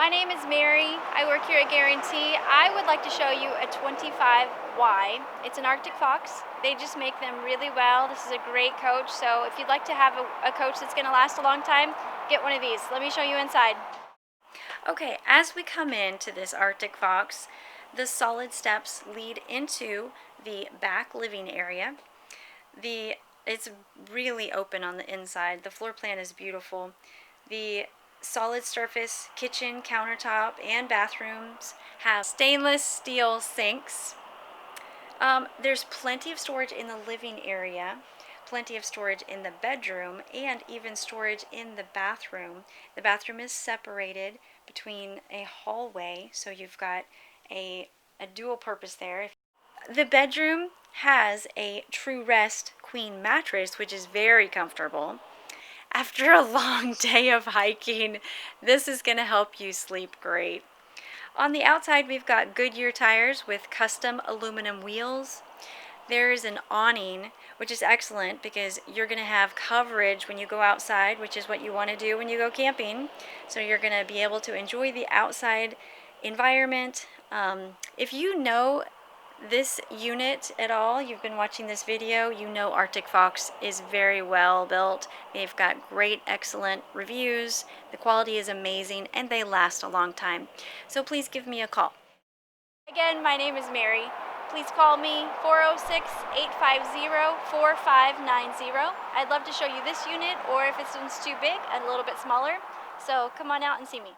My name is Mary. I work here at Guaranty. I would like to show you a 25Y. It's an Arctic Fox. They just make them really well. This is a great coach, so if you'd like to have a coach that's going to last a long time, get one of these. Let me show you inside. Okay, as we come into this Arctic Fox, the solid steps lead into the back living area. It's really open on the inside. The floor plan is beautiful. The solid surface kitchen, countertop, and bathrooms have stainless steel sinks. There's plenty of storage in the living area, plenty of storage in the bedroom, and even storage in the bathroom. The bathroom is separated between a hallway, so you've got a dual purpose there. The bedroom has a True Rest queen mattress, which is very comfortable. After a long day of hiking, this is going to help you sleep great. On the outside, we've got Goodyear tires with custom aluminum wheels. There's an awning, which is excellent because you're going to have coverage when you go outside, which is what you want to do when you go camping. So you're going to be able to enjoy the outside environment. If you know this unit at all, you've been watching this video, you know Arctic Fox is very well built. They've got great, excellent reviews. The quality is amazing and they last a long time. So please give me a call. Again, my name is Mary. Please call me 406-850-4590. I'd love to show you this unit, or if it's too big, a little bit smaller. So come on out and see me.